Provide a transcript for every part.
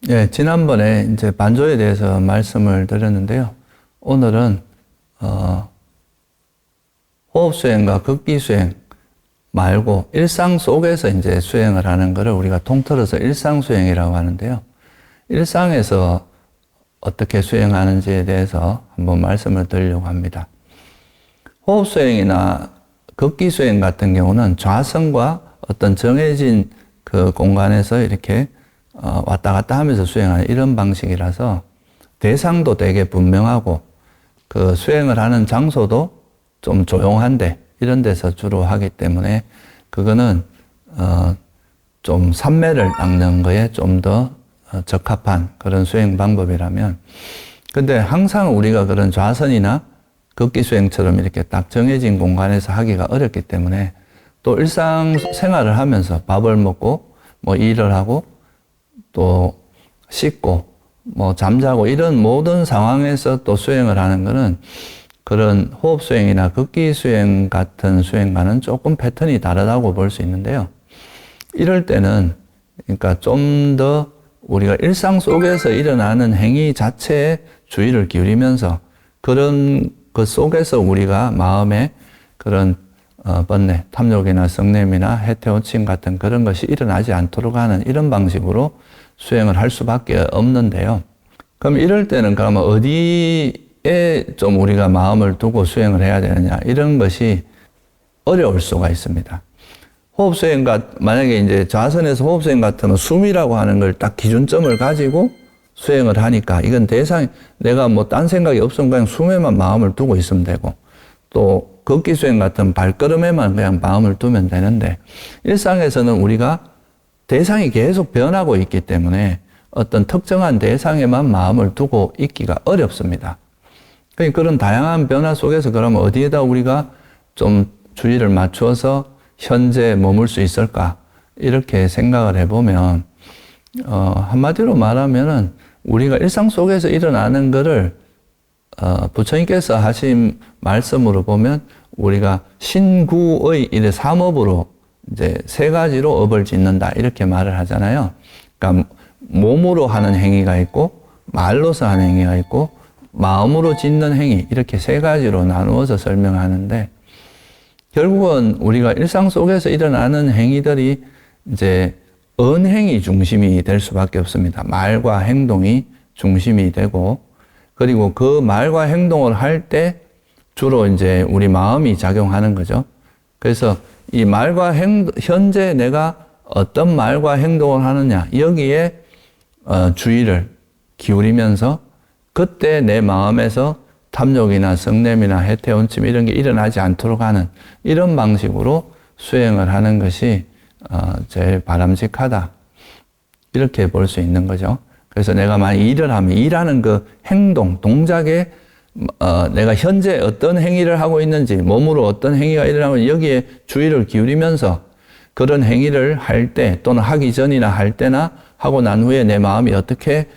예, 지난번에 이제 반조에 대해서 말씀을 드렸는데요. 오늘은, 호흡 수행과 극기 수행 말고 일상 속에서 이제 수행을 하는 거를 우리가 통틀어서 일상 수행이라고 하는데요. 일상에서 어떻게 수행하는지에 대해서 한번 말씀을 드리려고 합니다. 호흡 수행이나 극기 수행 같은 경우는 좌선과 어떤 정해진 그 공간에서 이렇게 왔다 갔다 하면서 수행하는 이런 방식이라서 대상도 되게 분명하고 그 수행을 하는 장소도 좀 조용한데 이런 데서 주로 하기 때문에 그거는 좀 산매를 닦는 거에 좀 더 적합한 그런 수행 방법이라면, 근데 항상 우리가 그런 좌선이나 극기 수행처럼 이렇게 딱 정해진 공간에서 하기가 어렵기 때문에 또 일상 생활을 하면서 밥을 먹고 뭐 일을 하고 또 씻고 뭐 잠자고 이런 모든 상황에서 또 수행을 하는 것은 그런 호흡 수행이나 극기 수행 같은 수행과는 조금 패턴이 다르다고 볼 수 있는데요. 이럴 때는 그러니까 좀 더 우리가 일상 속에서 일어나는 행위 자체에 주의를 기울이면서 그런 그 속에서 우리가 마음에 그런 번뇌, 탐욕이나 성냄이나 해태오침 같은 그런 것이 일어나지 않도록 하는 이런 방식으로 수행을 할 수밖에 없는데요. 그럼 이럴 때는 그러면 어디에 좀 우리가 마음을 두고 수행을 해야 되느냐, 이런 것이 어려울 수가 있습니다. 호흡 수행 만약에 이제 좌선에서 호흡 수행 같으면 숨이라고 하는 걸 딱 기준점을 가지고 수행을 하니까 이건 내가 뭐 딴 생각이 없으면 그냥 숨에만 마음을 두고 있으면 되고, 또 극기 수행 같은 발걸음에만 그냥 마음을 두면 되는데, 일상에서는 우리가 대상이 계속 변하고 있기 때문에 어떤 특정한 대상에만 마음을 두고 있기가 어렵습니다. 그런 다양한 변화 속에서 그러면 어디에다 우리가 좀 주의를 맞추어서 현재 머물 수 있을까? 이렇게 생각을 해보면, 한마디로 말하면은 우리가 일상 속에서 일어나는 거를, 부처님께서 하신 말씀으로 보면 우리가 신구의 이래 삼업으로 이제 세 가지로 업을 짓는다, 이렇게 말을 하잖아요. 그러니까 몸으로 하는 행위가 있고, 말로서 하는 행위가 있고, 마음으로 짓는 행위, 이렇게 세 가지로 나누어서 설명하는데, 결국은 우리가 일상 속에서 일어나는 행위들이 이제 언행이 중심이 될 수밖에 없습니다. 말과 행동이 중심이 되고, 그리고 그 말과 행동을 할 때 주로 이제 우리 마음이 작용하는 거죠. 그래서 이 말과 현재 내가 어떤 말과 행동을 하느냐, 여기에 주의를 기울이면서 그때 내 마음에서 탐욕이나 성냄이나 해태온침 이런 게 일어나지 않도록 하는 이런 방식으로 수행을 하는 것이 제일 바람직하다, 이렇게 볼 수 있는 거죠. 그래서 내가 만약 일을 하면 일하는 그 행동, 동작에 내가 현재 어떤 행위를 하고 있는지, 몸으로 어떤 행위가 일어나면 여기에 주의를 기울이면서 그런 행위를 할 때, 또는 하기 전이나 할 때나 하고 난 후에 내 마음이 어떻게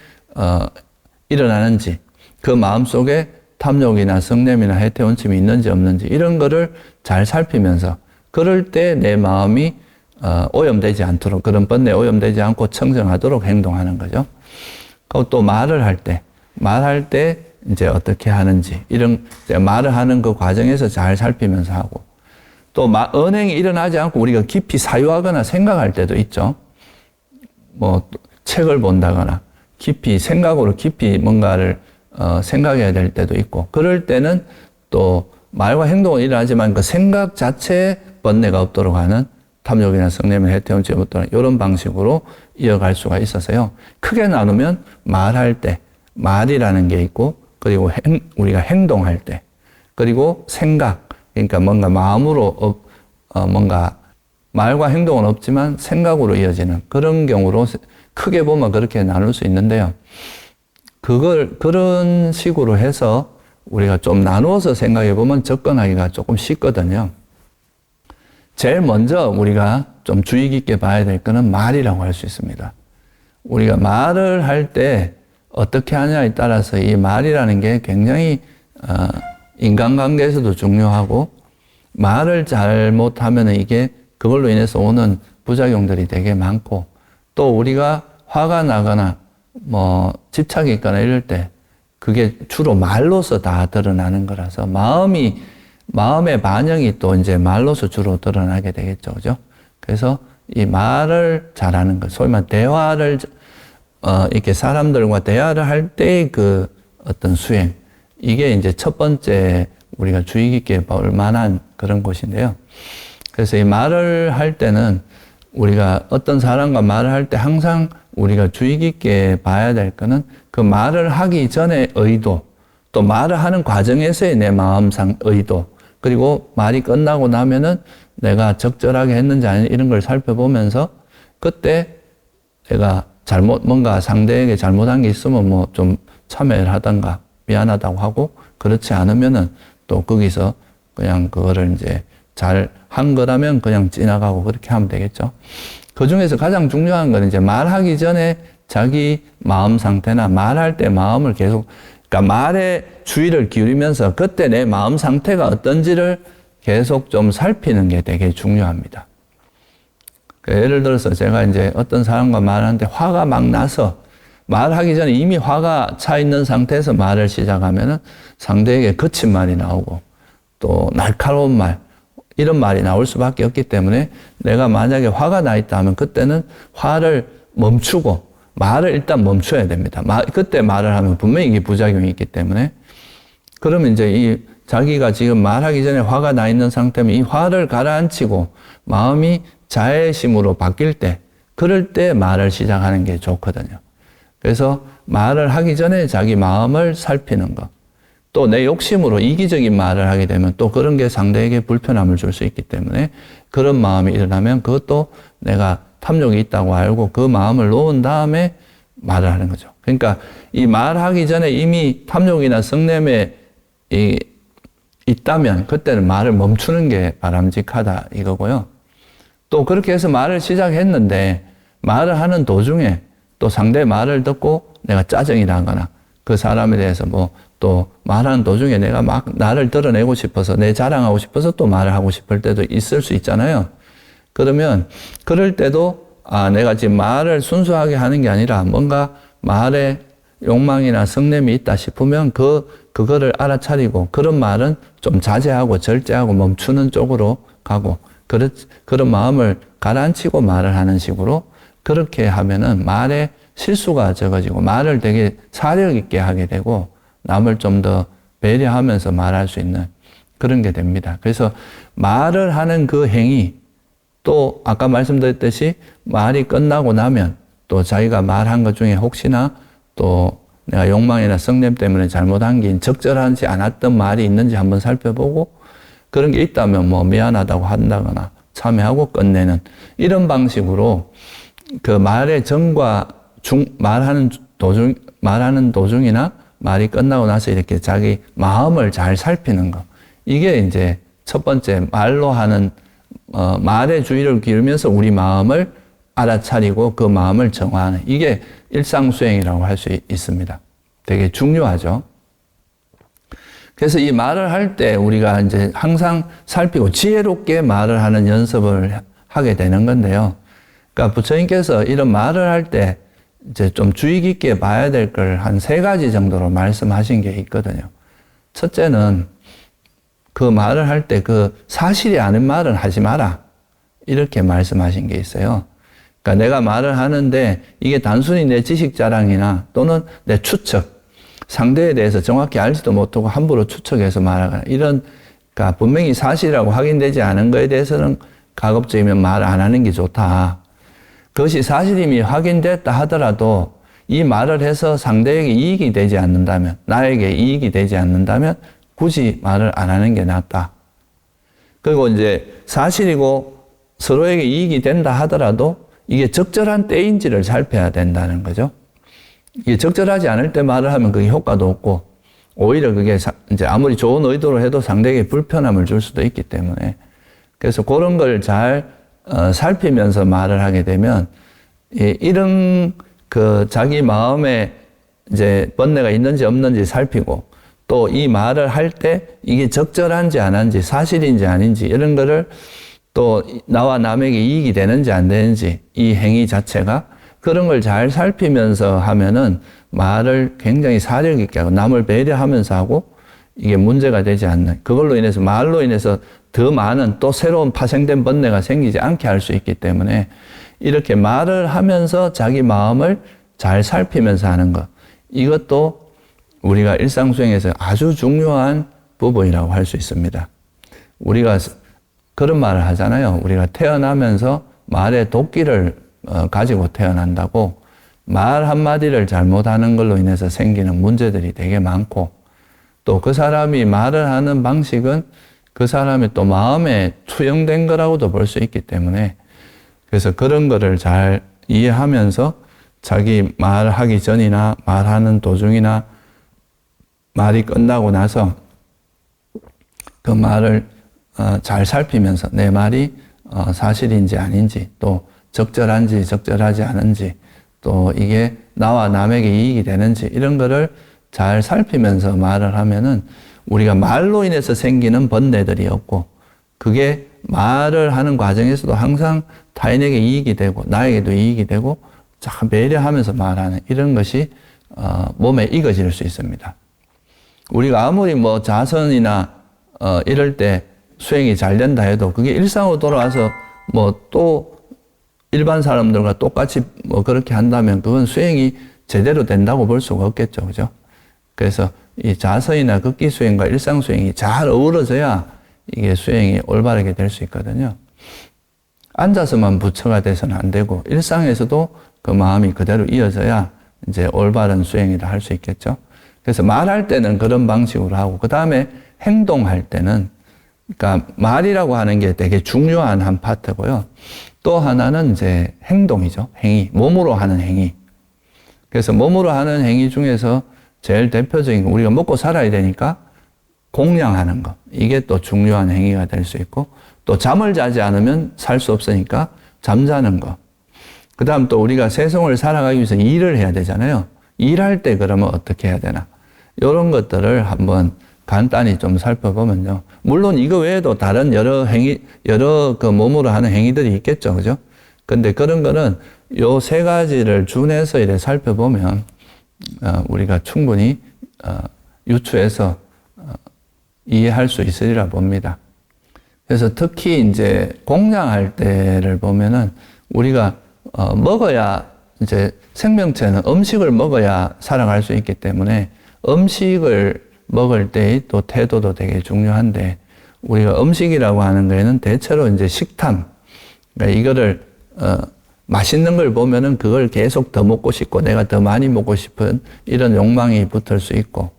일어나는지, 그 마음 속에 탐욕이나 성냄이나 해태온침이 있는지 없는지 이런 거를 잘 살피면서, 그럴 때 내 마음이 오염되지 않도록, 그런 번뇌에 오염되지 않고 청정하도록 행동하는 거죠. 그리고 또 말할 때 이제 어떻게 하는지, 이런 말을 하는 그 과정에서 잘 살피면서 하고, 또 언행이 일어나지 않고 우리가 깊이 사유하거나 생각할 때도 있죠. 뭐 책을 본다거나 생각으로 깊이 뭔가를 생각해야 될 때도 있고, 그럴 때는 또 말과 행동은 일어나지만 그 생각 자체에 번뇌가 없도록 하는, 탐욕이나 성냄이나 해태온침이 없도록 이런 방식으로 이어갈 수가 있어서요. 크게 나누면 말할 때, 말이라는 게 있고, 그리고 우리가 행동할 때, 그리고 생각, 그러니까 뭔가 마음으로 뭔가 말과 행동은 없지만 생각으로 이어지는 그런 경우로 크게 보면 그렇게 나눌 수 있는데요. 그런 식으로 해서 우리가 좀 나누어서 생각해 보면 접근하기가 조금 쉽거든요. 제일 먼저 우리가 좀 주의 깊게 봐야 될 거는 말이라고 할 수 있습니다. 우리가 말을 할 때 어떻게 하냐에 따라서 이 말이라는 게 굉장히 인간관계에서도 중요하고, 말을 잘못하면 이게 그걸로 인해서 오는 부작용들이 되게 많고, 또 우리가 화가 나거나 뭐 집착이 있거나 이럴 때 그게 주로 말로서 다 드러나는 거라서 마음의 반영이 또 이제 말로서 주로 드러나게 되겠죠. 그죠? 그래서 이 말을 잘하는 것, 소위 말해 대화를, 이렇게 사람들과 대화를 할 때 그 어떤 수행, 이게 이제 첫 번째 우리가 주의 깊게 볼 만한 그런 곳인데요. 그래서 이 말을 할 때는 우리가 어떤 사람과 말을 할 때 항상 우리가 주의 깊게 봐야 될 거는 그 말을 하기 전에 의도, 또 말을 하는 과정에서의 내 마음상 의도, 그리고 말이 끝나고 나면은 내가 적절하게 했는지 아닌지 이런 걸 살펴보면서 그때 내가 뭔가 상대에게 잘못한 게 있으면 뭐 좀 참회를 하던가 미안하다고 하고, 그렇지 않으면은 또 거기서 그냥 그거를 이제 잘 한 거라면 그냥 지나가고 그렇게 하면 되겠죠. 그 중에서 가장 중요한 건 이제 말하기 전에 자기 마음 상태나 말할 때 마음을 계속, 그러니까 말에 주의를 기울이면서 그때 내 마음 상태가 어떤지를 계속 좀 살피는 게 되게 중요합니다. 예를 들어서 제가 이제 어떤 사람과 말하는데 화가 막 나서 말하기 전에 이미 화가 차 있는 상태에서 말을 시작하면은 상대에게 거친 말이 나오고 또 날카로운 말, 이런 말이 나올 수밖에 없기 때문에 내가 만약에 화가 나 있다 하면 그때는 화를 멈추고 말을 일단 멈춰야 됩니다. 그때 말을 하면 분명히 이게 부작용이 있기 때문에, 그러면 이제 이 자기가 지금 말하기 전에 화가 나 있는 상태면 이 화를 가라앉히고 마음이 자애심으로 바뀔 때, 그럴 때 말을 시작하는 게 좋거든요. 그래서 말을 하기 전에 자기 마음을 살피는 것. 또 내 욕심으로 이기적인 말을 하게 되면 또 그런 게 상대에게 불편함을 줄 수 있기 때문에 그런 마음이 일어나면 그것도 내가 탐욕이 있다고 알고 그 마음을 놓은 다음에 말을 하는 거죠. 그러니까 이 말하기 전에 이미 탐욕이나 성냄에 있다면 그때는 말을 멈추는 게 바람직하다 이거고요. 또 그렇게 해서 말을 시작했는데 말을 하는 도중에 또 상대의 말을 듣고 내가 짜증이 나거나 그 사람에 대해서 뭐 또 말하는 도중에 내가 막 나를 드러내고 싶어서 내 자랑하고 싶어서 또 말을 하고 싶을 때도 있을 수 있잖아요. 그러면 그럴 때도 내가 지금 말을 순수하게 하는 게 아니라 뭔가 말에 욕망이나 성냄이 있다 싶으면 그거를 알아차리고 그런 말은 좀 자제하고 절제하고 멈추는 쪽으로 가고 그런 마음을 가라앉히고 말을 하는 식으로 그렇게 하면은 말에 실수가 적어지고 말을 되게 사력 있게 하게 되고 남을 좀 더 배려하면서 말할 수 있는 그런 게 됩니다. 그래서 말을 하는 그 행위, 또 아까 말씀드렸듯이 말이 끝나고 나면 또 자기가 말한 것 중에 혹시나 또 내가 욕망이나 성냄 때문에 잘못한 게 적절하지 않았던 말이 있는지 한번 살펴보고 그런 게 있다면 뭐 미안하다고 한다거나 참여하고 끝내는 이런 방식으로 그 말의 전과 말하는 도중이나 말이 끝나고 나서 이렇게 자기 마음을 잘 살피는 거. 이게 이제 첫 번째 말로 하는, 말에 주의를 기울이면서 우리 마음을 알아차리고 그 마음을 정화하는. 이게 일상수행이라고 할 수 있습니다. 되게 중요하죠. 그래서 이 말을 할 때 우리가 이제 항상 살피고 지혜롭게 말을 하는 연습을 하게 되는 건데요. 그러니까 부처님께서 이런 말을 할 때 이제 좀 주의 깊게 봐야 될 걸 한 3가지 정도로 말씀하신 게 있거든요. 첫째는 그 말을 할 때 그 사실이 아닌 말은 하지 마라. 이렇게 말씀하신 게 있어요. 그러니까 내가 말을 하는데 이게 단순히 내 지식 자랑이나 또는 내 추측, 상대에 대해서 정확히 알지도 못하고 함부로 추측해서 말하거나 이런, 그러니까 분명히 사실이라고 확인되지 않은 거에 대해서는 가급적이면 말 안 하는 게 좋다. 그것이 사실임이 확인됐다 하더라도 이 말을 해서 상대에게 이익이 되지 않는다면, 나에게 이익이 되지 않는다면 굳이 말을 안 하는 게 낫다. 그리고 이제 사실이고 서로에게 이익이 된다 하더라도 이게 적절한 때인지를 살펴야 된다는 거죠. 이게 적절하지 않을 때 말을 하면 그게 효과도 없고 오히려 그게 이제 아무리 좋은 의도로 해도 상대에게 불편함을 줄 수도 있기 때문에, 그래서 그런 걸 잘 살피면서 말을 하게 되면 이런 그 자기 마음에 이제 번뇌가 있는지 없는지 살피고 또 이 말을 할 때 이게 적절한지 안 한지 사실인지 아닌지 이런 거를 또 나와 남에게 이익이 되는지 안 되는지 이 행위 자체가 그런 걸 잘 살피면서 하면은 말을 굉장히 사력 있게 하고 남을 배려하면서 하고 이게 문제가 되지 않는, 그걸로 인해서 말로 인해서 더 많은 또 새로운 파생된 번뇌가 생기지 않게 할 수 있기 때문에 이렇게 말을 하면서 자기 마음을 잘 살피면서 하는 것, 이것도 우리가 일상수행에서 아주 중요한 부분이라고 할 수 있습니다. 우리가 그런 말을 하잖아요. 우리가 태어나면서 말의 도끼를 가지고 태어난다고, 말 한마디를 잘못하는 걸로 인해서 생기는 문제들이 되게 많고, 또 그 사람이 말을 하는 방식은 그 사람의 또 마음에 투영된 거라고도 볼 수 있기 때문에, 그래서 그런 거를 잘 이해하면서 자기 말하기 전이나 말하는 도중이나 말이 끝나고 나서 그 말을 잘 살피면서 내 말이 사실인지 아닌지, 또 적절한지 적절하지 않은지, 또 이게 나와 남에게 이익이 되는지, 이런 거를 잘 살피면서 말을 하면은 우리가 말로 인해서 생기는 번뇌들이 없고, 그게 말을 하는 과정에서도 항상 타인에게 이익이 되고 나에게도 이익이 되고 참 배려하면서 말하는 이런 것이 몸에 익어질 수 있습니다. 우리가 아무리 뭐 자선이나 이럴 때 수행이 잘 된다 해도 그게 일상으로 돌아와서 뭐 또 일반 사람들과 똑같이 뭐 그렇게 한다면 그건 수행이 제대로 된다고 볼 수가 없겠죠. 그죠? 그래서 이 자선이나 극기 수행과 일상 수행이 잘 어우러져야 이게 수행이 올바르게 될 수 있거든요. 앉아서만 부처가 돼서는 안 되고 일상에서도 그 마음이 그대로 이어져야 이제 올바른 수행이라 할 수 있겠죠. 그래서 말할 때는 그런 방식으로 하고, 그 다음에 행동할 때는, 그러니까 말이라고 하는 게 되게 중요한 한 파트고요. 또 하나는 이제 행동이죠. 행위. 몸으로 하는 행위. 그래서 몸으로 하는 행위 중에서 제일 대표적인 거, 우리가 먹고 살아야 되니까 공양하는 거. 이게 또 중요한 행위가 될 수 있고, 또 잠을 자지 않으면 살 수 없으니까 잠자는 거. 그 다음 또 우리가 세상을 살아가기 위해서 일을 해야 되잖아요. 일할 때 그러면 어떻게 해야 되나. 이런 것들을 한번 간단히 좀 살펴보면요. 물론 이거 외에도 다른 여러 행위, 여러 그 몸으로 하는 행위들이 있겠죠. 그죠? 근데 그런 거는 요 세 가지를 준해서 이렇게 살펴보면, 우리가 충분히, 유추해서, 이해할 수 있으리라 봅니다. 그래서 특히 이제 공양할 때를 보면은 우리가, 먹어야 이제 생명체는 음식을 먹어야 살아갈 수 있기 때문에 음식을 먹을 때의 또 태도도 되게 중요한데, 우리가 음식이라고 하는 거에는 대체로 이제 식탐, 그러니까 이거를 맛있는 걸 보면은 그걸 계속 더 먹고 싶고 내가 더 많이 먹고 싶은 이런 욕망이 붙을 수 있고,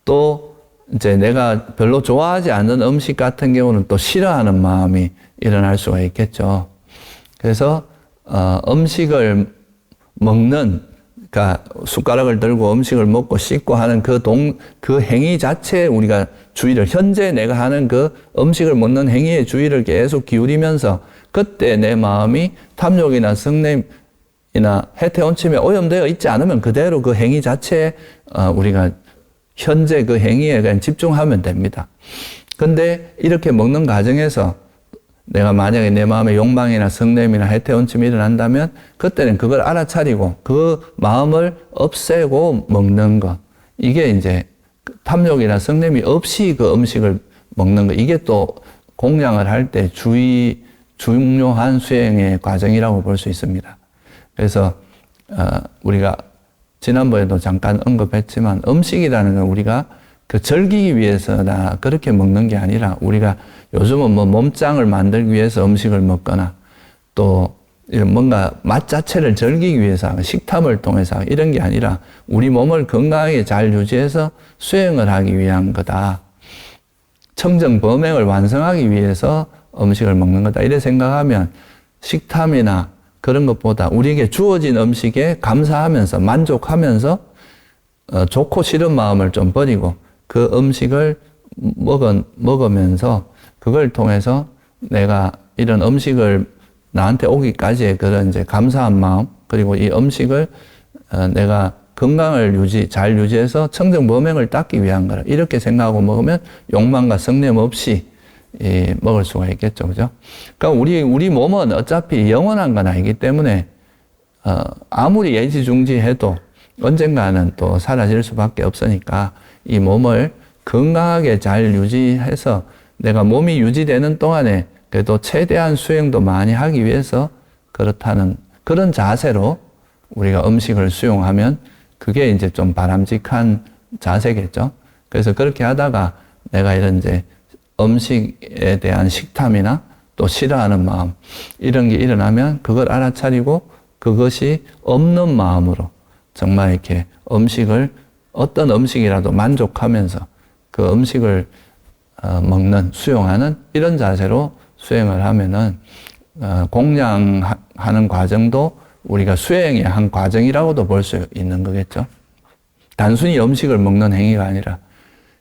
또 이제 내가 별로 좋아하지 않는 음식 같은 경우는 또 싫어하는 마음이 일어날 수가 있겠죠. 그래서 음식을 먹는, 그러니까 숟가락을 들고 음식을 먹고 씻고 하는 그 행위 자체에 우리가 주의를, 현재 내가 하는 그 음식을 먹는 행위에 주의를 계속 기울이면서 그때 내 마음이 탐욕이나 성냄이나 해태원침에 오염되어 있지 않으면 그대로 그 행위 자체에 우리가 현재 그 행위에 그냥 집중하면 됩니다. 근데 이렇게 먹는 과정에서 내가 만약에 내 마음에 욕망이나 성냄이나 해태원침이 일어난다면 그때는 그걸 알아차리고 그 마음을 없애고 먹는 것. 이게 이제 탐욕이나 성냄이 없이 그 음식을 먹는 것. 이게 또 공양을 할 때 중요한 수행의 과정이라고 볼 수 있습니다. 그래서 우리가 지난번에도 잠깐 언급했지만 음식이라는 건 우리가 그 즐기기 위해서나 그렇게 먹는 게 아니라, 우리가 요즘은 뭐 몸짱을 만들기 위해서 음식을 먹거나 또 이런 뭔가 맛 자체를 즐기기 위해서 식탐을 통해서 이런 게 아니라 우리 몸을 건강하게 잘 유지해서 수행을 하기 위한 거다. 청정 범행을 완성하기 위해서 음식을 먹는 거다. 이래 생각하면 식탐이나 그런 것보다 우리에게 주어진 음식에 감사하면서 만족하면서 좋고 싫은 마음을 좀 버리고 그 음식을 먹으면서 그걸 통해서 내가 이런 음식을 나한테 오기까지의 그런 이제 감사한 마음, 그리고 이 음식을 내가 건강을 잘 유지해서 청정범행을 닦기 위한 거라, 이렇게 생각하고 먹으면 욕망과 성냄 없이 먹을 수가 있겠죠. 그죠? 그러니까 우리 몸은 어차피 영원한 건 아니기 때문에, 아무리 예지중지해도 언젠가는 또 사라질 수밖에 없으니까 이 몸을 건강하게 잘 유지해서 내가 몸이 유지되는 동안에 그래도 최대한 수행도 많이 하기 위해서 그렇다는 그런 자세로 우리가 음식을 수용하면 그게 이제 좀 바람직한 자세겠죠. 그래서 그렇게 하다가 내가 이런 이제 음식에 대한 식탐이나 또 싫어하는 마음 이런 게 일어나면 그걸 알아차리고 그것이 없는 마음으로 정말 이렇게 음식을 어떤 음식이라도 만족하면서 그 음식을 먹는 수용하는 이런 자세로 수행을 하면은 공양하는 과정도 우리가 수행의 한 과정이라고도 볼 수 있는 거겠죠. 단순히 음식을 먹는 행위가 아니라,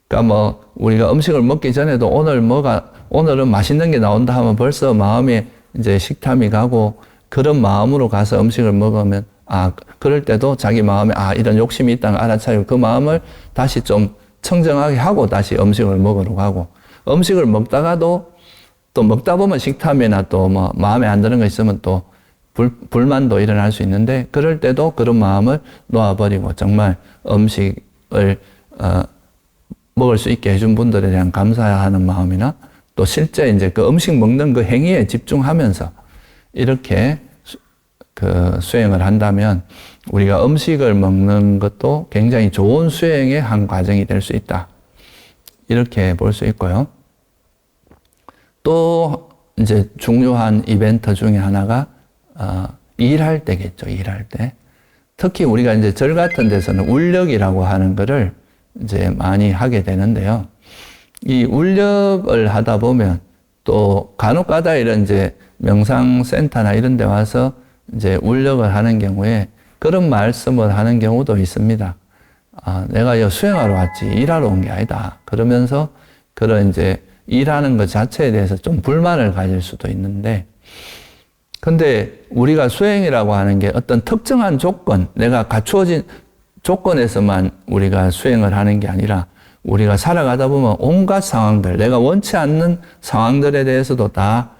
그러니까 뭐 우리가 음식을 먹기 전에도 오늘은 맛있는 게 나온다 하면 벌써 마음에 이제 식탐이 가고 그런 마음으로 가서 음식을 먹으면 그럴 때도 자기 마음에 이런 욕심이 있다는 걸 알아차리고 그 마음을 다시 좀 청정하게 하고 다시 음식을 먹으러 가고, 음식을 먹다가도 또 먹다 보면 식탐이나 또 뭐 마음에 안 드는 거 있으면 또 불만도 일어날 수 있는데, 그럴 때도 그런 마음을 놓아버리고 정말 음식을 먹을 수 있게 해준 분들에 대한 감사하는 마음이나 또 실제 이제 그 음식 먹는 그 행위에 집중하면서 이렇게 그 수행을 한다면 우리가 음식을 먹는 것도 굉장히 좋은 수행의 한 과정이 될 수 있다. 이렇게 볼 수 있고요. 또 이제 중요한 이벤트 중에 하나가 일할 때겠죠. 일할 때. 특히 우리가 이제 절 같은 데서는 울력이라고 하는 거를 이제 많이 하게 되는데요. 이 울력을 하다 보면 또 간혹 가다 이런 이제 명상센터나 이런 데 와서 이제 울력을 하는 경우에 그런 말씀을 하는 경우도 있습니다. 내가 수행하러 왔지 일하러 온 게 아니다. 그러면서 그런 이제 일하는 것 자체에 대해서 좀 불만을 가질 수도 있는데, 근데 우리가 수행이라고 하는 게 어떤 특정한 조건, 내가 갖추어진 조건에서만 우리가 수행을 하는 게 아니라 우리가 살아가다 보면 온갖 상황들, 내가 원치 않는 상황들에 대해서도 다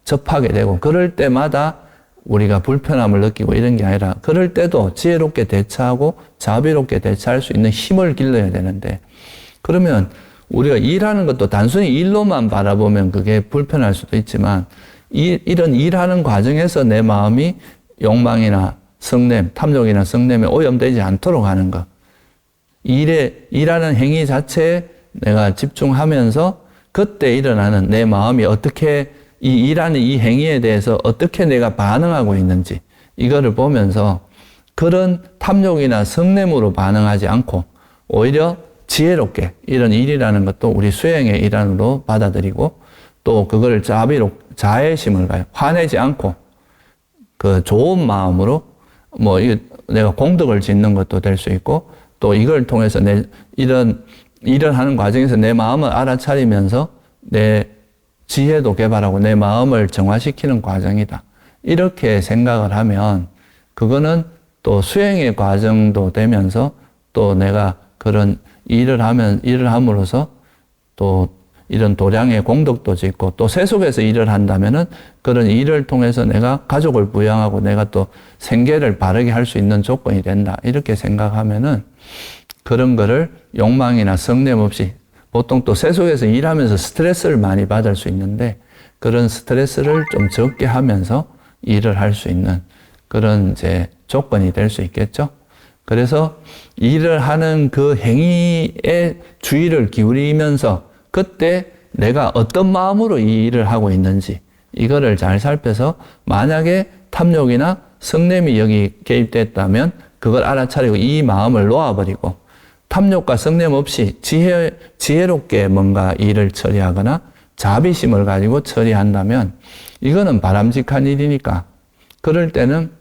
접하게 되고, 그럴 때마다 우리가 불편함을 느끼고 이런 게 아니라 그럴 때도 지혜롭게 대처하고 자비롭게 대처할 수 있는 힘을 길러야 되는데, 그러면 우리가 일하는 것도 단순히 일로만 바라보면 그게 불편할 수도 있지만 이런 일하는 과정에서 내 마음이 욕망이나 성냄, 탐욕이나 성냄에 오염되지 않도록 하는 것. 일하는 행위 자체에 내가 집중하면서 그때 일어나는 내 마음이 어떻게 이 일하는 이 행위에 대해서 어떻게 내가 반응하고 있는지 이거를 보면서 그런 탐욕이나 성냄으로 반응하지 않고 오히려 지혜롭게 이런 일이라는 것도 우리 수행의 일환으로 받아들이고 또 그걸 자애심을 가요. 화내지 않고 그 좋은 마음으로 뭐 내가 공덕을 짓는 것도 될 수 있고 또 이걸 통해서 이런 일을 하는 과정에서 내 마음을 알아차리면서 내 지혜도 개발하고 내 마음을 정화시키는 과정이다. 이렇게 생각을 하면 그거는 또 수행의 과정도 되면서 또 내가 그런 일을 함으로써 또 이런 도량의 공덕도 짓고 또 세속에서 일을 한다면은 그런 일을 통해서 내가 가족을 부양하고 내가 또 생계를 바르게 할 수 있는 조건이 된다. 이렇게 생각하면은 그런 거를 욕망이나 성냄 없이 보통 또 세속에서 일하면서 스트레스를 많이 받을 수 있는데 그런 스트레스를 좀 적게 하면서 일을 할 수 있는 그런 이제 조건이 될 수 있겠죠. 그래서 일을 하는 그 행위에 주의를 기울이면서 그때 내가 어떤 마음으로 이 일을 하고 있는지 이거를 잘 살펴서 만약에 탐욕이나 성냄이 여기 개입됐다면 그걸 알아차리고 이 마음을 놓아버리고 탐욕과 성냄 없이 지혜롭게 뭔가 일을 처리하거나 자비심을 가지고 처리한다면 이거는 바람직한 일이니까 그럴 때는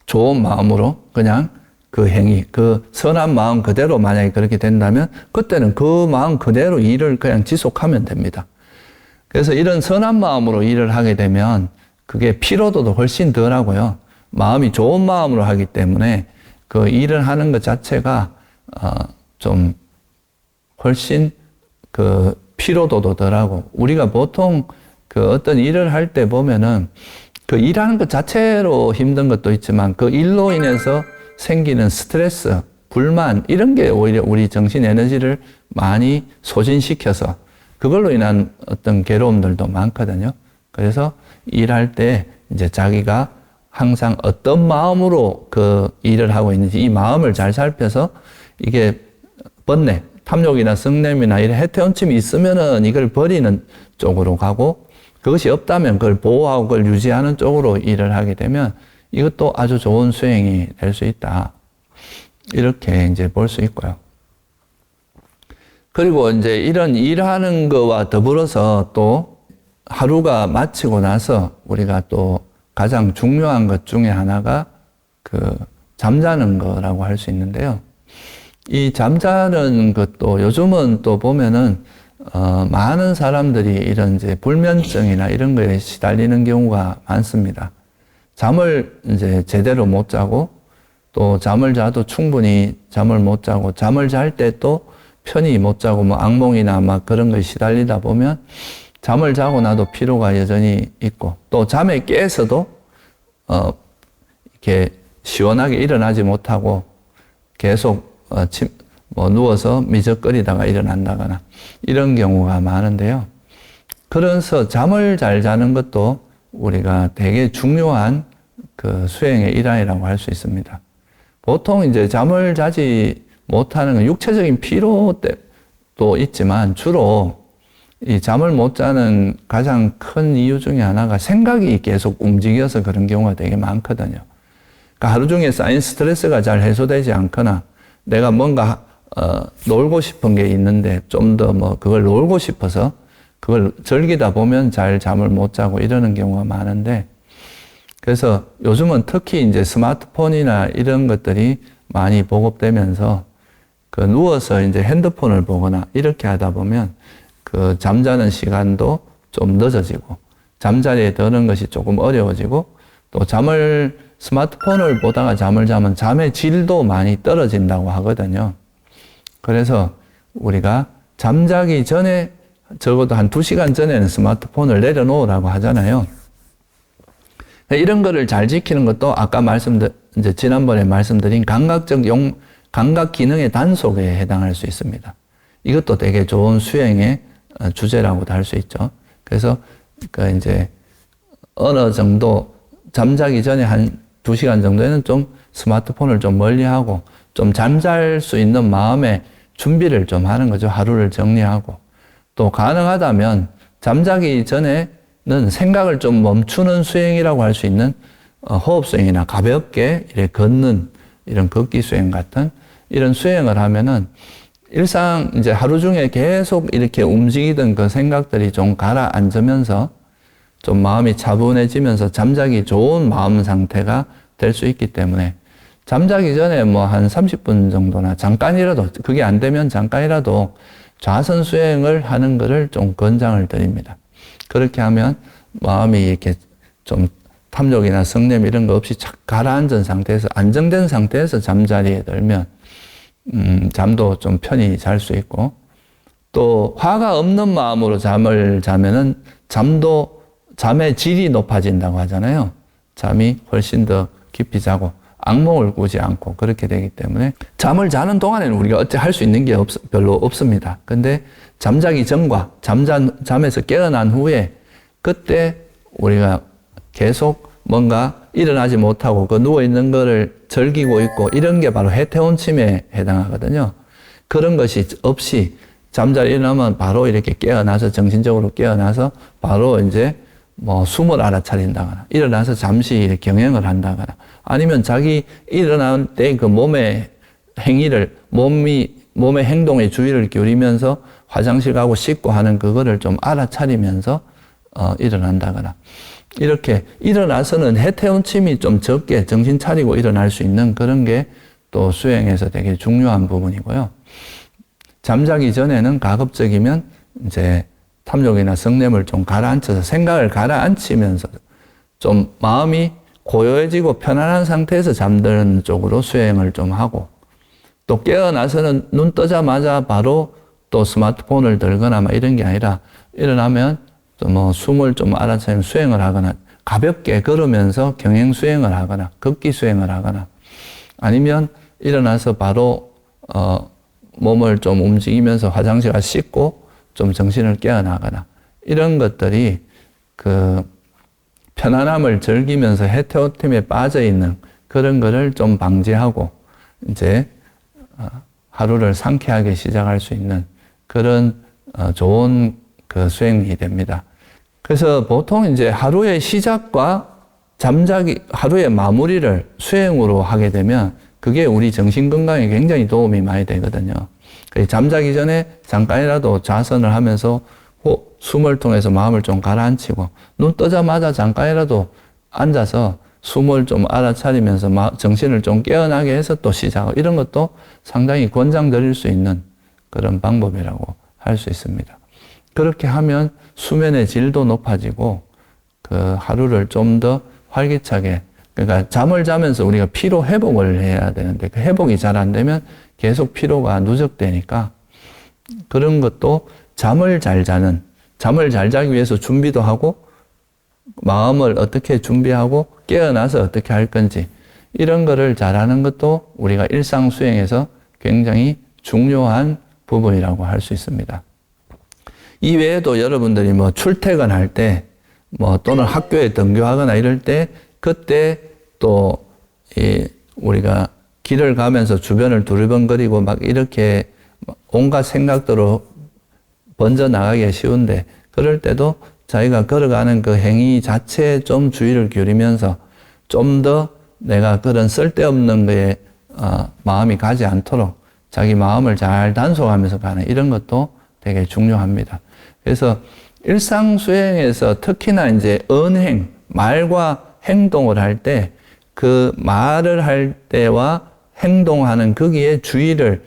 좋은 마음으로 그냥 그 행위, 그 선한 마음 그대로 만약에 그렇게 된다면 그때는 그 마음 그대로 일을 그냥 지속하면 됩니다. 그래서 이런 선한 마음으로 일을 하게 되면 그게 피로도도 훨씬 덜하고요. 마음이 좋은 마음으로 하기 때문에 그 일을 하는 것 자체가 좀 훨씬 그 피로도도 덜하고 우리가 보통 그 어떤 일을 할 때 보면은 그 일하는 것 자체로 힘든 것도 있지만 그 일로 인해서 생기는 스트레스, 불만 이런 게 오히려 우리 정신 에너지를 많이 소진시켜서 그걸로 인한 어떤 괴로움들도 많거든요. 그래서 일할 때 이제 자기가 항상 어떤 마음으로 그 일을 하고 있는지 이 마음을 잘 살펴서 이게 번뇌, 탐욕이나 성냄이나 이런 해태원침이 있으면은 이걸 버리는 쪽으로 가고 그것이 없다면 그걸 보호하고 그걸 유지하는 쪽으로 일을 하게 되면 이것도 아주 좋은 수행이 될 수 있다. 이렇게 이제 볼 수 있고요. 그리고 이제 이런 일하는 거와 더불어서 또 하루가 마치고 나서 우리가 또 가장 중요한 것 중에 하나가 그 잠자는 거라고 할 수 있는데요. 이 잠자는 것도 요즘은 또 보면은 많은 사람들이 이런 이제 불면증이나 이런 거에 시달리는 경우가 많습니다. 잠을 이제 제대로 못 자고 또 잠을 자도 충분히 잠을 못 자고 잠을 잘 때 또 편히 못 자고 뭐 악몽이나 막 그런 거에 시달리다 보면 잠을 자고 나도 피로가 여전히 있고 또 잠에 깨서도 이렇게 시원하게 일어나지 못하고 계속 누워서 미적거리다가 일어난다거나 이런 경우가 많은데요. 그래서 잠을 잘 자는 것도 우리가 되게 중요한 그 수행의 일환이라고 할 수 있습니다. 보통 이제 잠을 자지 못하는 건 육체적인 피로도 있지만 주로 이 잠을 못 자는 가장 큰 이유 중에 하나가 생각이 계속 움직여서 그런 경우가 되게 많거든요. 그러니까 하루 중에 쌓인 스트레스가 잘 해소되지 않거나 내가 뭔가 놀고 싶은 게 있는데 좀 더 뭐 그걸 놀고 싶어서 그걸 즐기다 보면 잘 잠을 못 자고 이러는 경우가 많은데 그래서 요즘은 특히 이제 스마트폰이나 이런 것들이 많이 보급되면서 그 누워서 이제 핸드폰을 보거나 이렇게 하다 보면 그 잠자는 시간도 좀 늦어지고 잠자리에 드는 것이 조금 어려워지고 또 스마트폰을 보다가 잠을 자면 잠의 질도 많이 떨어진다고 하거든요. 그래서 우리가 잠자기 전에 적어도 한 2시간 전에는 스마트폰을 내려놓으라고 하잖아요. 이런 거를 잘 지키는 것도 아까 이제 지난번에 말씀드린 감각 기능의 단속에 해당할 수 있습니다. 이것도 되게 좋은 수행의 주제라고도 할 수 있죠. 그래서 그 이제 어느 정도 잠자기 전에 한 2시간 정도에는 좀 스마트폰을 좀 멀리하고 좀 잠잘 수 있는 마음의 준비를 좀 하는 거죠. 하루를 정리하고 또 가능하다면 잠자기 전에는 생각을 좀 멈추는 수행이라고 할 수 있는 호흡 수행이나 가볍게 이렇게 걷는 이런 걷기 수행 같은 이런 수행을 하면은 일상 이제 하루 중에 계속 이렇게 움직이던 그 생각들이 좀 가라앉으면서 좀 마음이 차분해지면서 잠자기 좋은 마음 상태가 될 수 있기 때문에 잠자기 전에 뭐 한 30분 정도나 잠깐이라도 그게 안 되면 잠깐이라도 좌선 수행을 하는 것을 좀 권장을 드립니다. 그렇게 하면 마음이 이렇게 좀 탐욕이나 성냄 이런 거 없이 착 가라앉은 상태에서 안정된 상태에서 잠자리에 들면 잠도 좀 편히 잘 수 있고 또 화가 없는 마음으로 잠을 자면은 잠의 질이 높아진다고 하잖아요. 잠이 훨씬 더 깊이 자고 악몽을 꾸지 않고 그렇게 되기 때문에 잠을 자는 동안에는 우리가 어째 할 수 있는 게 별로 없습니다. 근데 잠자기 전과 잠에서 깨어난 후에 그때 우리가 계속 뭔가 일어나지 못하고 그 누워있는 거를 즐기고 있고 이런 게 바로 해태원침에 해당하거든요. 그런 것이 없이 잠자리 일어나면 바로 이렇게 깨어나서 정신적으로 깨어나서 바로 이제 뭐 숨을 알아차린다거나 일어나서 잠시 이렇게 경영을 한다거나 아니면 자기 일어난 때 그 몸의 행위를 몸의 행동에 주의를 기울이면서 화장실 가고 씻고 하는 그거를 좀 알아차리면서 일어난다거나 이렇게 일어나서는 해태원침이 좀 적게 정신 차리고 일어날 수 있는 그런 게 또 수행에서 되게 중요한 부분이고요. 잠자기 전에는 가급적이면 이제 탐욕이나 성냄을 좀 가라앉혀서 생각을 가라앉히면서 좀 마음이 고요해지고 편안한 상태에서 잠드는 쪽으로 수행을 좀 하고 또 깨어나서는 눈 뜨자마자 바로 또 스마트폰을 들거나 막 이런 게 아니라 일어나면 또 뭐 숨을 좀 알아차리면 수행을 하거나 가볍게 걸으면서 경행 수행을 하거나 걷기 수행을 하거나 아니면 일어나서 바로 몸을 좀 움직이면서 화장실 가서 씻고 좀 정신을 깨어나거나 이런 것들이 그 편안함을 즐기면서 해태오템에 빠져 있는 그런 거를 좀 방지하고 이제 하루를 상쾌하게 시작할 수 있는 그런 좋은 그 수행이 됩니다. 그래서 보통 이제 하루의 시작과 잠자기, 하루의 마무리를 수행으로 하게 되면 그게 우리 정신 건강에 굉장히 도움이 많이 되거든요. 잠자기 전에 잠깐이라도 자선을 하면서 숨을 통해서 마음을 좀 가라앉히고 눈 뜨자마자 잠깐이라도 앉아서 숨을 좀 알아차리면서 정신을 좀 깨어나게 해서 또 시작하고 이런 것도 상당히 권장드릴 수 있는 그런 방법이라고 할 수 있습니다. 그렇게 하면 수면의 질도 높아지고 그 하루를 좀 더 활기차게 그러니까 잠을 자면서 우리가 피로 회복을 해야 되는데 그 회복이 잘 안 되면 계속 피로가 누적되니까 그런 것도 잠을 잘 자기 위해서 준비도 하고 마음을 어떻게 준비하고 깨어나서 어떻게 할 건지 이런 거를 잘하는 것도 우리가 일상 수행에서 굉장히 중요한 부분이라고 할 수 있습니다. 이 외에도 여러분들이 뭐 출퇴근할 때 뭐 또는 학교에 등교하거나 이럴 때 그때 또 우리가 길을 가면서 주변을 두리번거리고 막 이렇게 온갖 생각들로 번져 나가기가 쉬운데 그럴 때도 자기가 걸어가는 그 행위 자체에 좀 주의를 기울이면서 좀 더 내가 그런 쓸데없는 거에 마음이 가지 않도록 자기 마음을 잘 단속하면서 가는 이런 것도 되게 중요합니다. 그래서 일상 수행에서 특히나 이제 언행, 말과 행동을 할 때 그 말을 할 때와 행동하는 거기에 주의를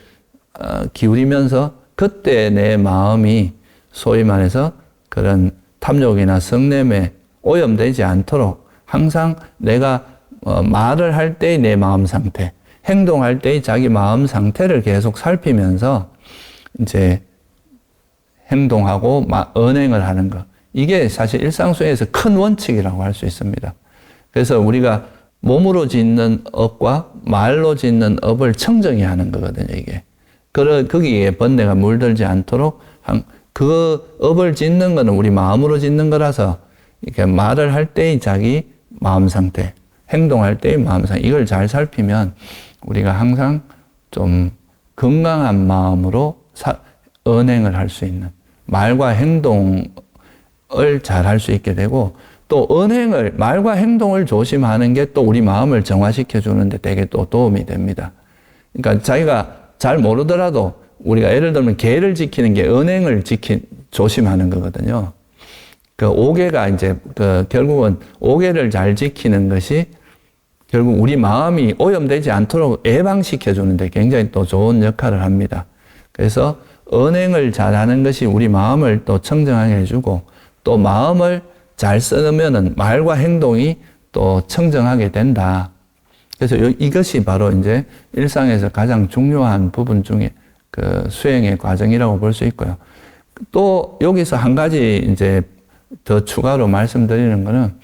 기울이면서 그때 내 마음이 소위 말해서 그런 탐욕이나 성냄에 오염되지 않도록 항상 내가 말을 할 때의 내 마음 상태, 행동할 때의 자기 마음 상태를 계속 살피면서 이제 행동하고 언행을 하는 것. 이게 사실 일상수행에서 큰 원칙이라고 할 수 있습니다. 그래서 우리가 몸으로 짓는 업과 말로 짓는 업을 청정히 하는 거거든요, 이게. 거기에 번뇌가 물들지 않도록 그 업을 짓는 거는 우리 마음으로 짓는 거라서 이렇게 말을 할 때의 자기 마음 상태, 행동할 때의 마음 상태, 이걸 잘 살피면 우리가 항상 좀 건강한 마음으로 언행을 할 수 있는 말과 행동을 잘 할 수 있게 되고 또 언행을 말과 행동을 조심하는 게 또 우리 마음을 정화시켜 주는데 되게 또 도움이 됩니다. 그러니까 자기가 잘 모르더라도 우리가 예를 들면 계를 지키는 게 언행을 조심하는 거거든요. 그 오계가 이제 결국은 오계를 잘 지키는 것이 결국 우리 마음이 오염되지 않도록 예방시켜 주는데 굉장히 또 좋은 역할을 합니다. 그래서 언행을 잘하는 것이 우리 마음을 또 청정하게 해주고 또 마음을 잘 쓰면은 말과 행동이 또 청정하게 된다. 그래서 이것이 바로 이제 일상에서 가장 중요한 부분 중에 그 수행의 과정이라고 볼 수 있고요. 또 여기서 한 가지 이제 더 추가로 말씀드리는 거는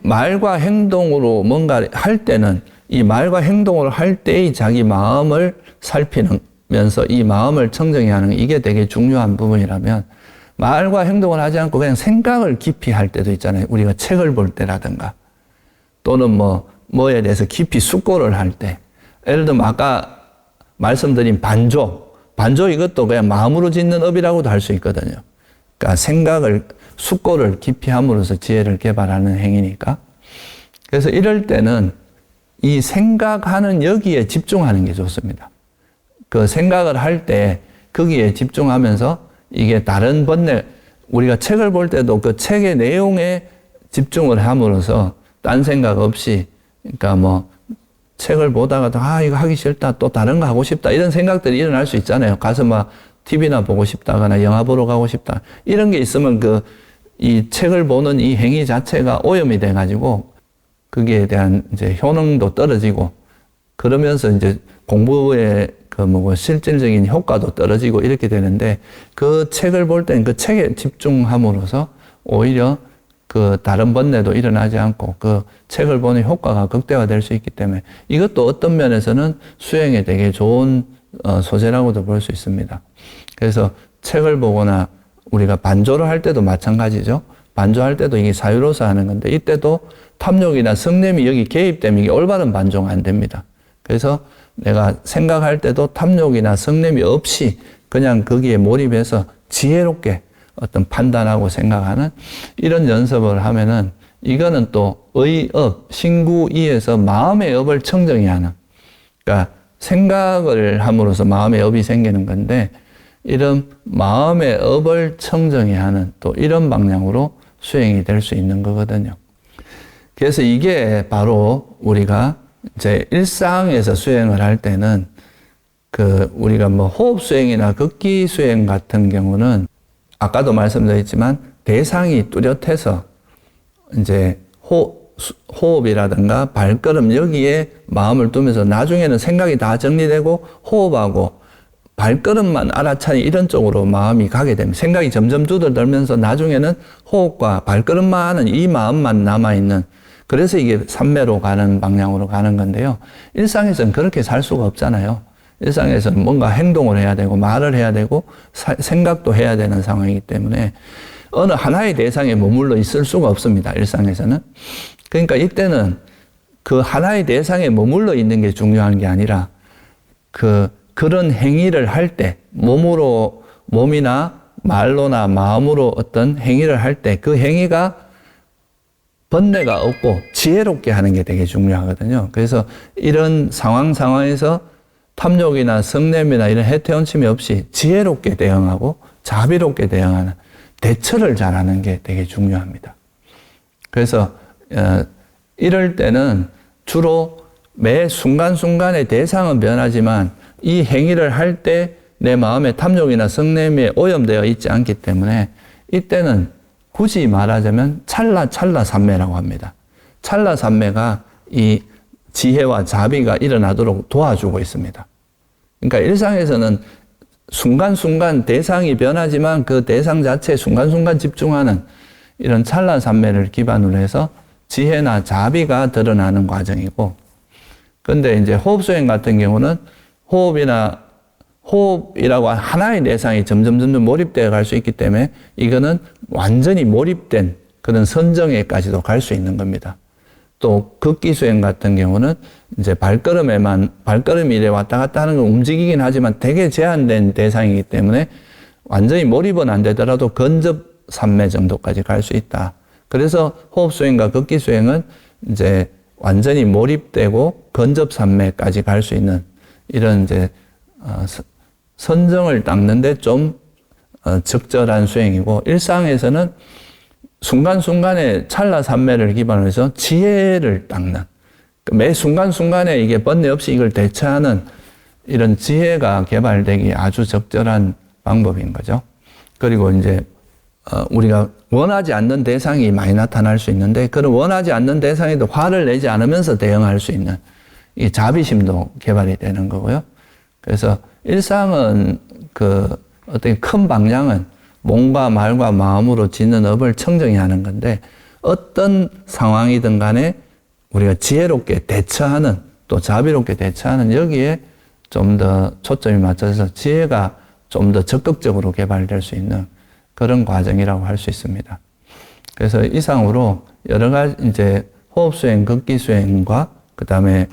말과 행동으로 뭔가 할 때는 이 말과 행동을 할 때의 자기 마음을 살피면서 이 마음을 청정히 하는 이게 되게 중요한 부분이라면 말과 행동을 하지 않고 그냥 생각을 깊이 할 때도 있잖아요. 우리가 책을 볼 때라든가 또는 뭐에 대해서 깊이 숙고를 할 때 예를 들면 아까 말씀드린 반조 이것도 그냥 마음으로 짓는 업이라고도 할 수 있거든요. 그러니까 생각을 숙고를 깊이 함으로써 지혜를 개발하는 행위니까. 그래서 이럴 때는 이 생각하는 여기에 집중하는 게 좋습니다. 그 생각을 할 때 거기에 집중하면서 이게 다른 번뇌, 우리가 책을 볼 때도 그 책의 내용에 집중을 함으로써 딴 생각 없이, 그러니까 책을 보다가도 이거 하기 싫다, 또 다른 거 하고 싶다, 이런 생각들이 일어날 수 있잖아요. 가서 TV나 보고 싶다거나 영화 보러 가고 싶다. 이런 게 있으면 이 책을 보는 이 행위 자체가 오염이 돼가지고 거기에 대한 이제 효능도 떨어지고 그러면서 이제 공부에 실질적인 효과도 떨어지고 이렇게 되는데 그 책을 볼 때는 그 책에 집중함으로써 오히려 그 다른 번뇌도 일어나지 않고 그 책을 보는 효과가 극대화될 수 있기 때문에 이것도 어떤 면에서는 수행에 되게 좋은 소재라고도 볼 수 있습니다. 그래서 책을 보거나 우리가 반조를 할 때도 마찬가지죠. 반조할 때도 이게 사유로서 하는 건데 이때도 탐욕이나 성냄이 여기 개입되면 이게 올바른 반조가 안 됩니다. 그래서 내가 생각할 때도 탐욕이나 성냄이 없이 그냥 거기에 몰입해서 지혜롭게 어떤 판단하고 생각하는 이런 연습을 하면은 이거는 또 의업, 신구이에서 마음의 업을 청정히 하는, 그러니까 생각을 함으로써 마음의 업이 생기는 건데 이런 마음의 업을 청정히 하는 또 이런 방향으로 수행이 될 수 있는 거거든요. 그래서 이게 바로 우리가 이제 일상에서 수행을 할 때는 우리가 뭐 호흡 수행이나 극기 수행 같은 경우는 아까도 말씀드렸지만 대상이 뚜렷해서 이제 호흡이라든가 발걸음 여기에 마음을 두면서 나중에는 생각이 다 정리되고 호흡하고 발걸음만 알아차니 이런 쪽으로 마음이 가게 됩니다. 생각이 점점 두들들면서 나중에는 호흡과 발걸음만 하는 이 마음만 남아있는, 그래서 이게 삼매로 가는 방향으로 가는 건데요. 일상에서는 그렇게 살 수가 없잖아요. 일상에서는 뭔가 행동을 해야 되고 말을 해야 되고 생각도 해야 되는 상황이기 때문에 어느 하나의 대상에 머물러 있을 수가 없습니다. 일상에서는. 그러니까 이때는 그 하나의 대상에 머물러 있는 게 중요한 게 아니라 그런 행위를 할 때 몸이나 말로나 마음으로 어떤 행위를 할 때 그 행위가 번뇌가 없고 지혜롭게 하는 게 되게 중요하거든요. 그래서 이런 상황에서 탐욕이나 성냄이나 이런 해태원침이 없이 지혜롭게 대응하고 자비롭게 대응하는 대처를 잘하는 게 되게 중요합니다. 그래서 이럴 때는 주로 매 순간순간의 대상은 변하지만 이 행위를 할 때 내 마음에 탐욕이나 성냄에 오염되어 있지 않기 때문에 이때는 굳이 말하자면 찰나 삼매라고 합니다. 찰나 삼매가 이 지혜와 자비가 일어나도록 도와주고 있습니다. 그러니까 일상에서는 순간순간 대상이 변하지만 그 대상 자체에 순간순간 집중하는 이런 찰나 삼매를 기반으로 해서 지혜나 자비가 드러나는 과정이고, 그런데 이제 호흡수행 같은 경우는 호흡이라고 하나의 대상이 점점 몰입되어 갈 수 있기 때문에 이거는 완전히 몰입된 그런 선정에까지도 갈 수 있는 겁니다. 또 극기수행 같은 경우는 이제 발걸음이 이래 왔다 갔다 하는 건 움직이긴 하지만 되게 제한된 대상이기 때문에 완전히 몰입은 안 되더라도 근접 삼매 정도까지 갈 수 있다. 그래서 호흡수행과 극기수행은 이제 완전히 몰입되고 근접 삼매까지 갈 수 있는 이런 이제 선정을 닦는데 좀 적절한 수행이고, 일상에서는 순간순간에 찰나 삼매를 기반으로 해서 지혜를 닦는, 매 순간순간에 이게 번뇌 없이 이걸 대처하는 이런 지혜가 개발되기 아주 적절한 방법인 거죠. 그리고 이제 우리가 원하지 않는 대상이 많이 나타날 수 있는데 그런 원하지 않는 대상에도 화를 내지 않으면서 대응할 수 있는 이 자비심도 개발이 되는 거고요. 그래서 일상은 어떤 큰 방향은 몸과 말과 마음으로 짓는 업을 청정히 하는 건데 어떤 상황이든 간에 우리가 지혜롭게 대처하는, 또 자비롭게 대처하는 여기에 좀 더 초점이 맞춰서 지혜가 좀 더 적극적으로 개발될 수 있는 그런 과정이라고 할 수 있습니다. 그래서 이상으로 여러 가지 이제 호흡수행, 극기수행과 그 다음에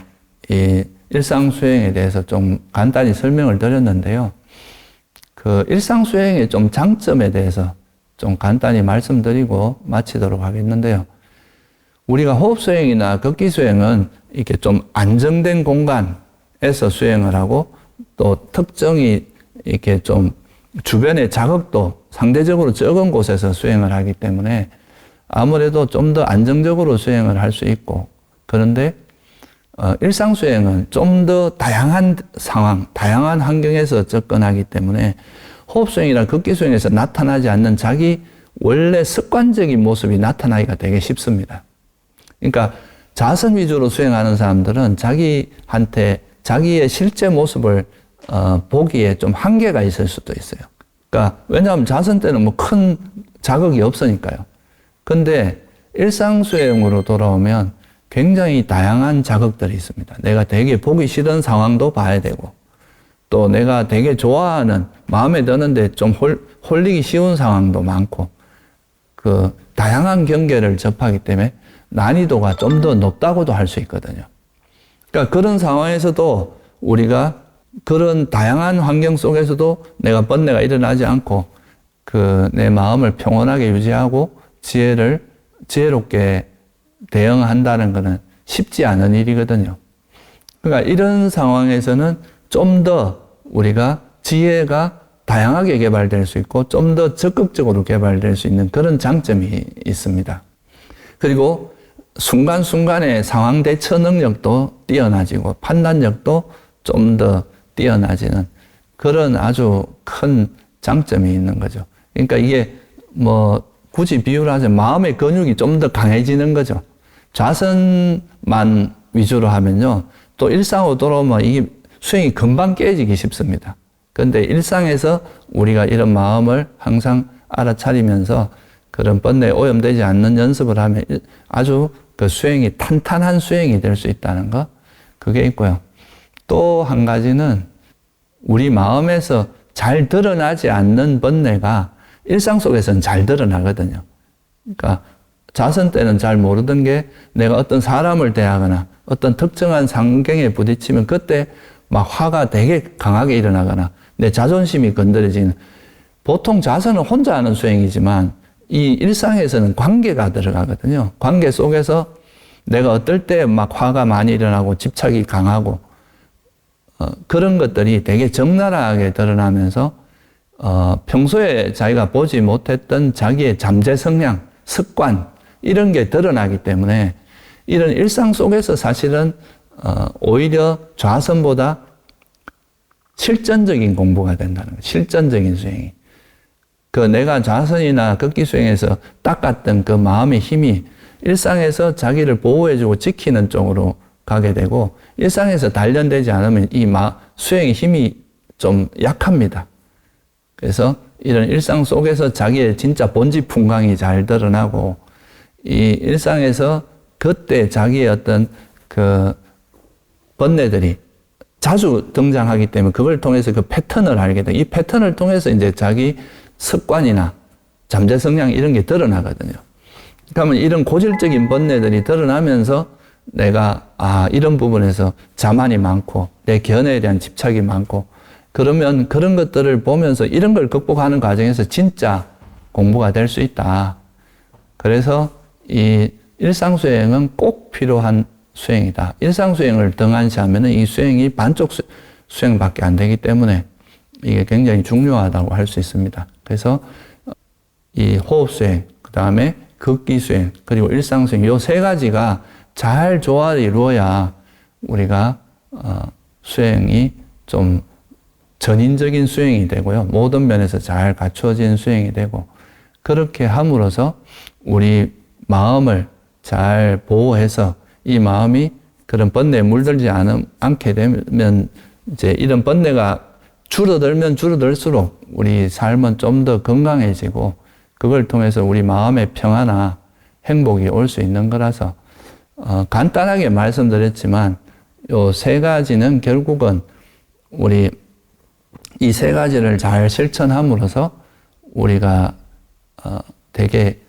이 일상수행에 대해서 좀 간단히 설명을 드렸는데요. 일상수행의 좀 장점에 대해서 좀 간단히 말씀드리고 마치도록 하겠는데요. 우리가 호흡수행이나 극기수행은 이렇게 좀 안정된 공간에서 수행을 하고 또 특정이 이렇게 좀 주변의 자극도 상대적으로 적은 곳에서 수행을 하기 때문에 아무래도 좀 더 안정적으로 수행을 할 수 있고, 그런데 일상수행은 좀 더 다양한 상황, 다양한 환경에서 접근하기 때문에 호흡수행이나 극기수행에서 나타나지 않는 자기 원래 습관적인 모습이 나타나기가 되게 쉽습니다. 그러니까 자선 위주로 수행하는 사람들은 자기한테 자기의 실제 모습을 보기에 좀 한계가 있을 수도 있어요. 그러니까 왜냐하면 자선 때는 뭐 큰 자극이 없으니까요. 근데 일상수행으로 돌아오면 굉장히 다양한 자극들이 있습니다. 내가 되게 보기 싫은 상황도 봐야 되고, 또 내가 되게 좋아하는, 마음에 드는데 좀 홀리기 쉬운 상황도 많고, 그 다양한 경계를 접하기 때문에 난이도가 좀 더 높다고도 할 수 있거든요. 그러니까 그런 상황에서도 우리가 그런 다양한 환경 속에서도 내가 번뇌가 일어나지 않고 그 내 마음을 평온하게 유지하고 지혜롭게 대응한다는 것은 쉽지 않은 일이거든요. 그러니까 이런 상황에서는 좀 더 우리가 지혜가 다양하게 개발될 수 있고 좀 더 적극적으로 개발될 수 있는 그런 장점이 있습니다. 그리고 순간순간의 상황 대처 능력도 뛰어나지고 판단력도 좀 더 뛰어나지는 그런 아주 큰 장점이 있는 거죠. 그러니까 이게 뭐 굳이 비유를 하자면 마음의 근육이 좀 더 강해지는 거죠. 좌선만 위주로 하면요. 또 일상으로 돌아오면 이게 수행이 금방 깨지기 쉽습니다. 그런데 일상에서 우리가 이런 마음을 항상 알아차리면서 그런 번뇌에 오염되지 않는 연습을 하면 아주 그 수행이 탄탄한 수행이 될 수 있다는 거, 그게 있고요. 또 한 가지는 우리 마음에서 잘 드러나지 않는 번뇌가 일상 속에서는 잘 드러나거든요. 그러니까 자선 때는 잘 모르던 게 내가 어떤 사람을 대하거나 어떤 특정한 상경에 부딪히면 그때 막 화가 되게 강하게 일어나거나 내 자존심이 건드려지는, 보통 자선은 혼자 하는 수행이지만 이 일상에서는 관계가 들어가거든요. 관계 속에서 내가 어떨 때 막 화가 많이 일어나고 집착이 강하고 그런 것들이 되게 적나라하게 드러나면서 평소에 자기가 보지 못했던 자기의 잠재 성향, 습관 이런 게 드러나기 때문에 이런 일상 속에서 사실은 오히려 좌선보다 실전적인 공부가 된다는 거예요. 실전적인 수행이. 그 내가 좌선이나 극기 수행에서 닦았던 그 마음의 힘이 일상에서 자기를 보호해주고 지키는 쪽으로 가게 되고, 일상에서 단련되지 않으면 이 수행의 힘이 좀 약합니다. 그래서 이런 일상 속에서 자기의 진짜 본질 풍광이 잘 드러나고, 이 일상에서 그때 자기의 어떤 그 번뇌들이 자주 등장하기 때문에 그걸 통해서 그 패턴을 알게 돼. 이 패턴을 통해서 이제 자기 습관이나 잠재 성향 이런 게 드러나거든요. 그러면 이런 고질적인 번뇌들이 드러나면서 내가 이런 부분에서 자만이 많고 내 견해에 대한 집착이 많고, 그러면 그런 것들을 보면서 이런 걸 극복하는 과정에서 진짜 공부가 될 수 있다. 그래서 이 일상수행은 꼭 필요한 수행이다. 일상수행을 등한시하면 이 수행이 반쪽 수행밖에 안 되기 때문에 이게 굉장히 중요하다고 할 수 있습니다. 그래서 이 호흡수행, 그 다음에 극기수행, 그리고 일상수행, 이 세 가지가 잘 조화를 이루어야 우리가 수행이 좀 전인적인 수행이 되고요. 모든 면에서 잘 갖추어진 수행이 되고, 그렇게 함으로써 우리 마음을 잘 보호해서 이 마음이 그런 번뇌에 물들지 않게 되면 이제 이런 번뇌가 줄어들면 줄어들수록 우리 삶은 좀 더 건강해지고, 그걸 통해서 우리 마음의 평화나 행복이 올 수 있는 거라서 간단하게 말씀드렸지만 요 세 가지는 결국은 우리 이 세 가지를 잘 실천함으로써 우리가 되게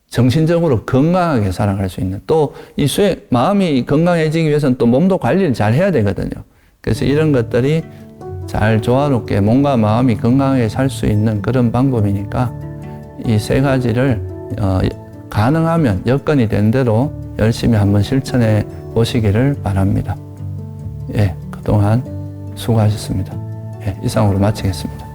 정신적으로 건강하게 살아갈 수 있는, 또 이 마음이 건강해지기 위해서는 또 몸도 관리를 잘 해야 되거든요. 그래서 이런 것들이 잘 조화롭게 몸과 마음이 건강하게 살 수 있는 그런 방법이니까 이 세 가지를 가능하면 여건이 된 대로 열심히 한번 실천해 보시기를 바랍니다. 예, 그동안 수고하셨습니다. 예, 이상으로 마치겠습니다.